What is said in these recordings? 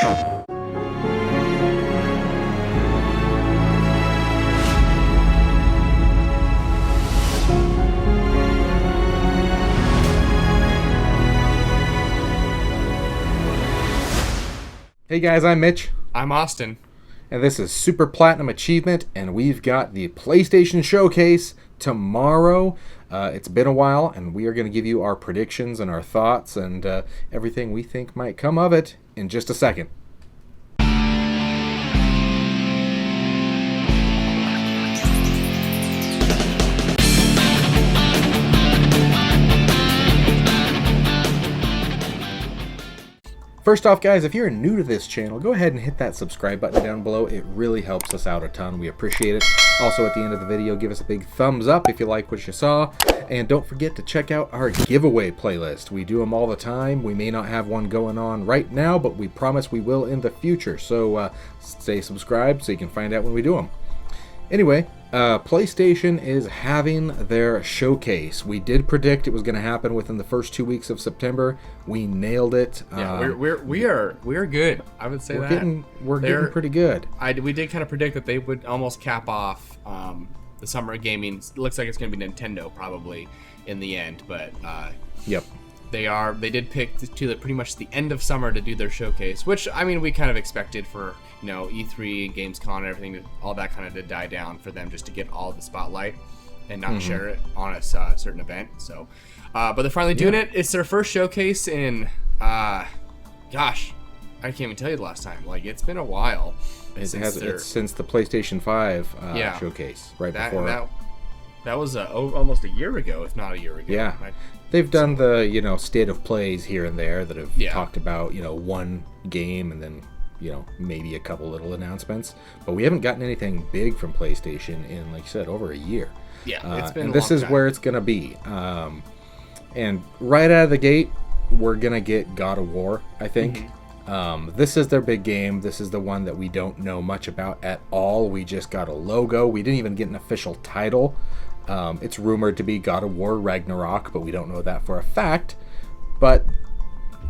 Hey guys, I'm Mitch. I'm Austin. And this is Super Platinum Achievement, and we've got the PlayStation Showcase tomorrow. It's been a while, and we are going to give you our predictions and our thoughts and everything we think might come of it in just a second. First off, guys, if you're new to this channel, go ahead and hit that subscribe button down below. It really helps us out a ton. We appreciate it. Also, at the end of the video, give us a big thumbs up if you like what you saw. And don't forget to check out our giveaway playlist. We do them all the time. We may not have one going on right now, but we promise we will in the future. So stay subscribed so you can find out when we do them. Anyway, PlayStation is having their showcase. We did predict it was going to happen within the first 2 weeks of September. We nailed it. Yeah, we're good. I would say we're getting pretty good. We did kind of predict that they would almost cap off the summer of gaming. It looks like it's going to be Nintendo probably in the end, but yep. They did pick to pretty much the end of summer to do their showcase, which I mean we kind of expected for E3, Gamescom, and everything, all that kind of to die down for them just to get all the spotlight and not share it on a certain event. So, but they're finally doing it. It's their first showcase in, gosh, I can't even tell you the last time. Like it's been a while. It's since the PlayStation 5 showcase before. That was almost a year ago, if not a year ago. Yeah. They've done the, state of plays here and there that have talked about, one game and then, maybe a couple little announcements. But we haven't gotten anything big from PlayStation in, like you said, over a year. Yeah, it's been and this is where it's going to be. And right out of the gate, we're going to get God of War, I think. This is their big game. This is the one that we don't know much about at all. We just got a logo. We didn't even get an official title. It's rumored to be God of War Ragnarok, but we don't know that for a fact. But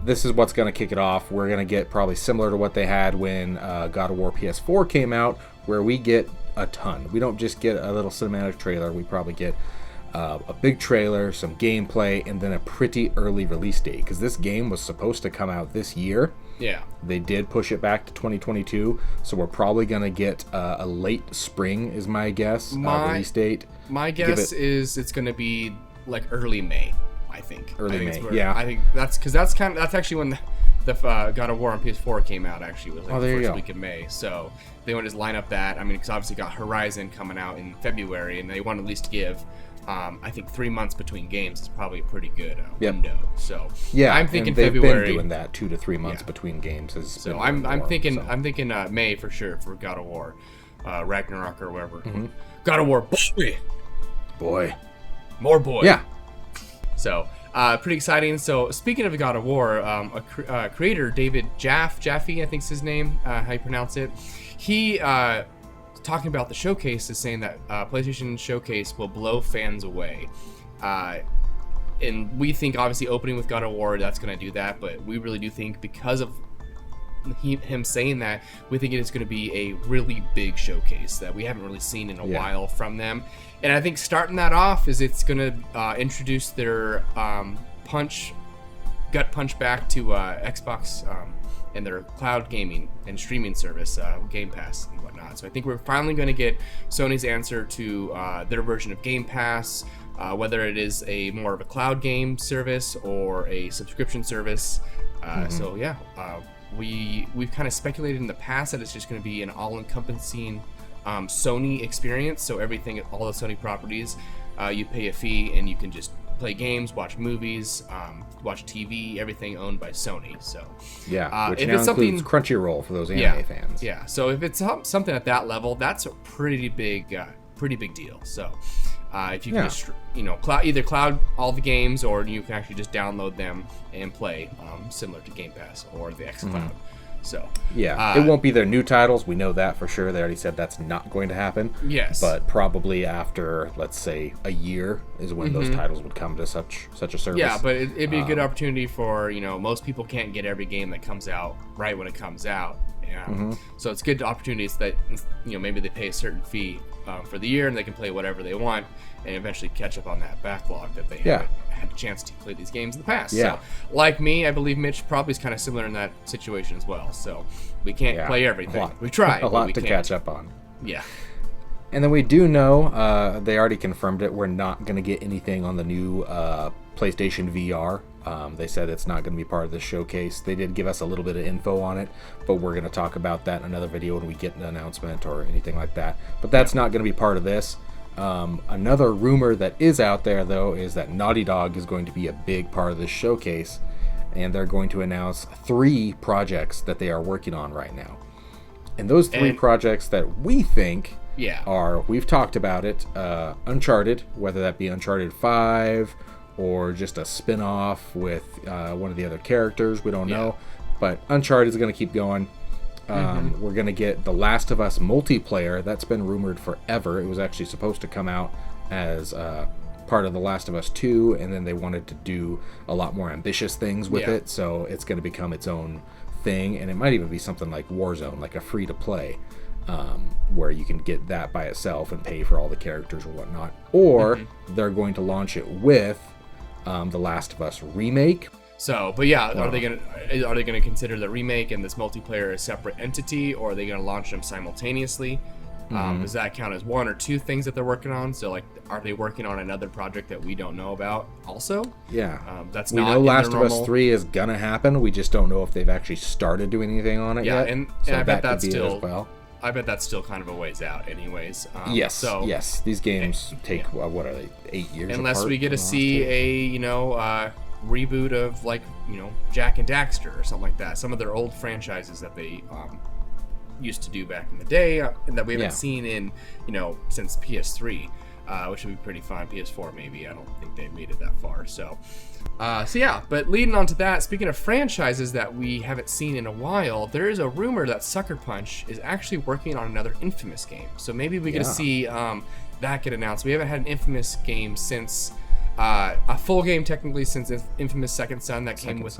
this is what's going to kick it off. We're going to get probably similar to what they had when God of War PS4 came out, where we get a ton. We don't just get a little cinematic trailer. We probably get a big trailer, some gameplay, and then a pretty early release date. Because this game was supposed to come out this year. Yeah. They did push it back to 2022, so we're probably going to get a late spring, is my guess, release date. My guess is it's going to be like early May, I think. Early May, yeah. I think that's actually when the God of War on PS4 came out, actually. It was like the first week of May. So they want to just line up that. I mean, because obviously got Horizon coming out in February, and they want to at least give, I think 3 months between games is probably a pretty good window. So yeah, I'm thinking and they've February. Been doing that 2 to 3 months between games. So I'm thinking May for sure for God of War, Ragnarok or whatever. God of War, boy, more boy. Yeah. So pretty exciting. So speaking of God of War, a creator, David Jaffe, I think's his name, how you pronounce it. He talking about the showcase is saying that PlayStation Showcase will blow fans away. And we think obviously opening with God of War, that's going to do that. But we really do think because of him saying that, we think it is going to be a really big showcase that we haven't really seen in a while from them. And I think starting that off is it's going to introduce their gut punch back to Xbox and their cloud gaming and streaming service, Game Pass and whatnot. So I think we're finally going to get Sony's answer to their version of Game Pass, whether it is more of a cloud game service or a subscription service. So yeah, we've kind of speculated in the past that it's just going to be an all-encompassing Sony experience. So everything, all the Sony properties, you pay a fee and you can just play games, watch movies, watch TV, everything owned by Sony. So yeah, which now includes Crunchyroll for those anime fans. Yeah, so if it's something at that level, that's a pretty big deal. So if you can just either cloud all the games, or you can actually just download them and play, similar to Game Pass or the xCloud. So yeah, it won't be their new titles. We know that for sure. They already said that's not going to happen. Yes. But probably after, let's say, a year is when those titles would come to such a service. Yeah, but it'd be a good opportunity for, most people can't get every game that comes out right when it comes out. So it's good opportunities that, maybe they pay a certain fee for the year and they can play whatever they want and eventually catch up on that backlog that they haven't had a chance to play these games in the past. Yeah. So, like me, I believe Mitch probably is kind of similar in that situation as well. So we can't play everything. We try. A lot to catch up on. Yeah. And then we do know, they already confirmed it, we're not going to get anything on the new PlayStation VR. They said it's not going to be part of the showcase. They did give us a little bit of info on it, but we're going to talk about that in another video when we get an announcement or anything like that. But that's not going to be part of this. Another rumor that is out there, though, is that Naughty Dog is going to be a big part of this showcase, and they're going to announce 3 projects that they are working on right now. And those 3 projects that we think are, we've talked about it, Uncharted, whether that be Uncharted 5 or just a spin-off with one of the other characters, we don't know. But Uncharted is going to keep going. We're going to get The Last of Us multiplayer. That's been rumored forever. It was actually supposed to come out as part of The Last of Us 2, and then they wanted to do a lot more ambitious things with it, so it's going to become its own thing, and it might even be something like Warzone, like a free-to-play, where you can get that by itself and pay for all the characters or whatnot. Or they're going to launch it with The Last of Us Remake. So, but yeah, are they gonna consider the remake and this multiplayer a separate entity, or are they gonna launch them simultaneously? Does that count as 1 or 2 things that they're working on? So, like, are they working on another project that we don't know about also? Yeah. That's we not know Last of Us normal... 3 is gonna happen. We just don't know if they've actually started doing anything on it yet. And so I bet that's still. as well. I bet that's still kind of a ways out, anyways. Yes. These games take what are they? 8 years. Unless we get to see a reboot of, like, Jack and Daxter or something like that. Some of their old franchises that they used to do back in the day, and that we haven't seen in since PS3, which would be pretty fun. PS4 maybe. I don't think they made it that far. So yeah. But leading on to that, speaking of franchises that we haven't seen in a while, there is a rumor that Sucker Punch is actually working on another Infamous game. So maybe we get to see that get announced. We haven't had an Infamous game since. A full game technically since Infamous Second Son that came with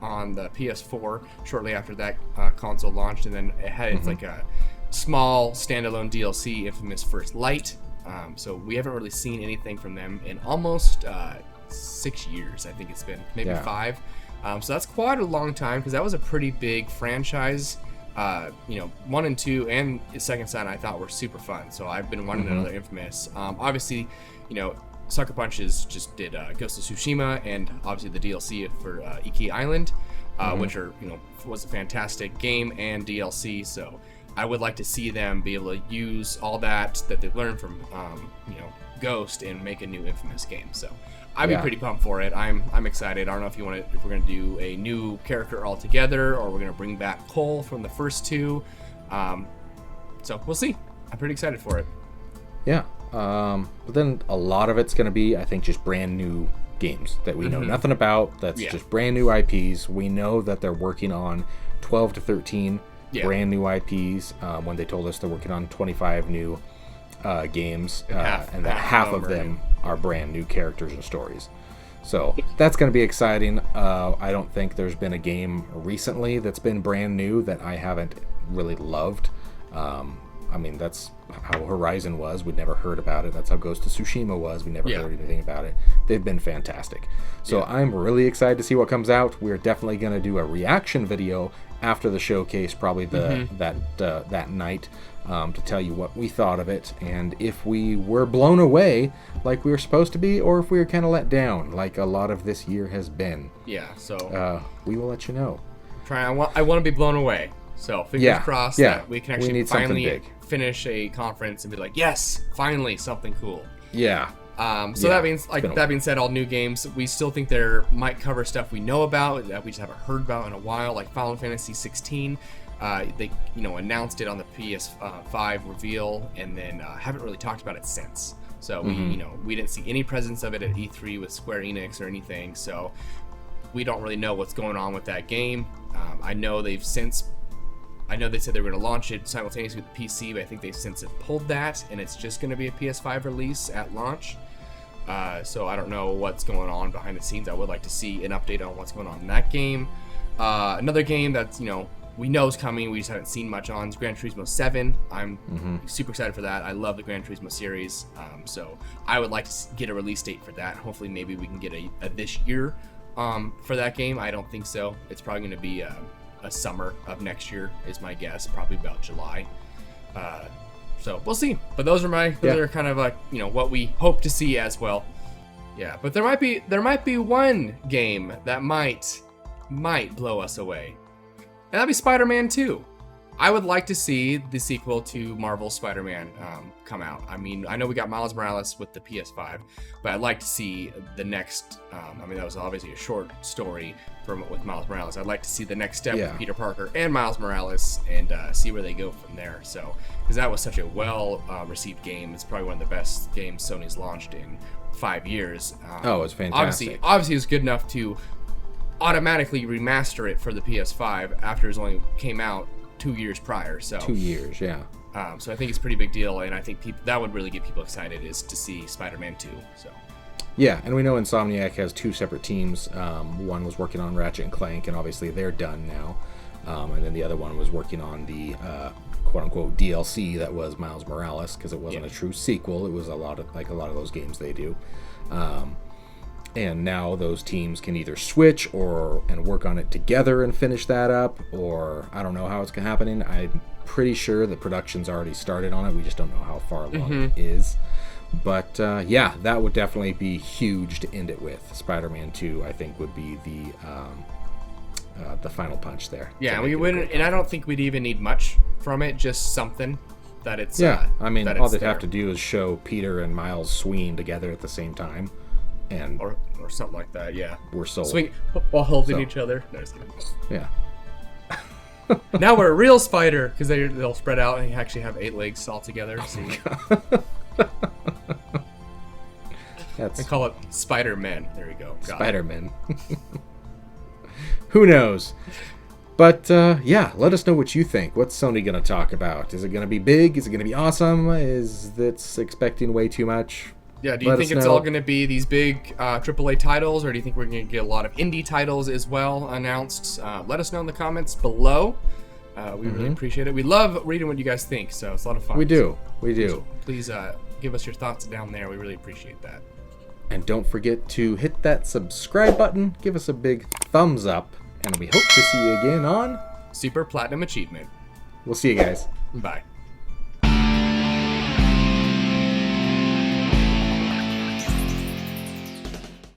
on the PS4 shortly after that console launched, and then it had it's like a small standalone DLC, Infamous First Light. So we haven't really seen anything from them in almost 6 years. I think it's been maybe 5. So that's quite a long time, because that was a pretty big franchise. 1 and 2 and Second Son I thought were super fun. So I've been wanting another Infamous. Obviously, Sucker Punches just did Ghost of Tsushima, and obviously the DLC for Iki Island, which are was a fantastic game and DLC. So I would like to see them be able to use all that they've learned from Ghost and make a new Infamous game. So I'd be pretty pumped for it. I'm excited. I don't know if we're gonna do a new character altogether, or we're gonna bring back Cole from the first 2. So we'll see. I'm pretty excited for it. Yeah. But then a lot of it's going to be, I think, just brand new games that we know nothing about. That's just brand new IPs. We know that they're working on 12 to 13 brand new IPs. When they told us they're working on 25 new games, and that half of them are brand new characters and stories. So that's going to be exciting. I don't think there's been a game recently that's been brand new that I haven't really loved. I mean, that's how Horizon was. We'd never heard about it. That's how Ghost of Tsushima was. We never heard anything about it. They've been fantastic. So I'm really excited to see what comes out. We're definitely going to do a reaction video after the showcase, probably that night, to tell you what we thought of it, and if we were blown away like we were supposed to be, or if we were kind of let down like a lot of this year has been. Yeah, so we will let you know. I want to be blown away. So fingers crossed that we can actually finally finish a conference and be like, yes, finally something cool. Yeah. That means, that being said, all new games, we still think there might cover stuff we know about that we just haven't heard about in a while, like Final Fantasy 16. They announced it on the PS5 reveal, and then haven't really talked about it since. So we didn't see any presence of it at E3 with Square Enix or anything. So we don't really know what's going on with that game. I know they've since I know they said they were going to launch it simultaneously with the PC, but I think they since have pulled that, and it's just going to be a PS5 release at launch. So I don't know what's going on behind the scenes. I would like to see an update on what's going on in that game. Another game that's, we know is coming, we just haven't seen much on, is Gran Turismo 7. I'm super excited for that. I love the Gran Turismo series. So I would like to get a release date for that. Hopefully maybe we can get a this year for that game. I don't think so. It's probably going to be a summer of next year is my guess, probably about July. So we'll see. But those are kind of like, what we hope to see as well. Yeah, but there might be one game that might blow us away. And that'd be Spider-Man 2. I would like to see the sequel to Marvel's Spider-Man come out. I mean, I know we got Miles Morales with the PS5, but I'd like to see the next. That was obviously a short story with Miles Morales. I'd like to see the next step with Peter Parker and Miles Morales and see where they go from there. So, because that was such a well-received game. It's probably one of the best games Sony's launched in 5 years. It's fantastic. Obviously, it's good enough to automatically remaster it for the PS5 after it only came out 2 years prior. So 2 years, yeah. So I think it's a pretty big deal, and I think that would really get people excited is to see Spider-Man 2. So. Yeah, and we know Insomniac has 2 separate teams. One was working on Ratchet and Clank, and obviously they're done now. And then the other one was working on the quote-unquote DLC that was Miles Morales, because it wasn't a true sequel. It was a lot of those games they do. And now those teams can either switch and work on it together and finish that up, or I don't know how it's happening. I'm pretty sure the production's already started on it. We just don't know how far along it is. But that would definitely be huge to end it with. Spider-Man 2, I think, would be the final punch there. Yeah, we wouldn't, and I don't think we'd even need much from it. Just something that it's. Yeah, all they'd have to do is show Peter and Miles swinging together at the same time. And or something like that, yeah. We're sold. Swing while holding each other. No, just kidding. Yeah. Now we're a real spider because they'll spread out and actually have 8 legs all together. They call it Spider-Man. There we go. Spider-Man. Who knows? But let us know what you think. What's Sony gonna talk about? Is it gonna be big? Is it gonna be awesome? Is it's expecting way too much? Yeah, do you think it's all going to be these big AAA titles, or do you think we're going to get a lot of indie titles as well announced? Let us know in the comments below. We really appreciate it. We love reading what you guys think, so it's a lot of fun. We do. Please give us your thoughts down there. We really appreciate that. And don't forget to hit that subscribe button, give us a big thumbs up, and we hope to see you again on Super Platinum Achievement. We'll see you guys. Bye.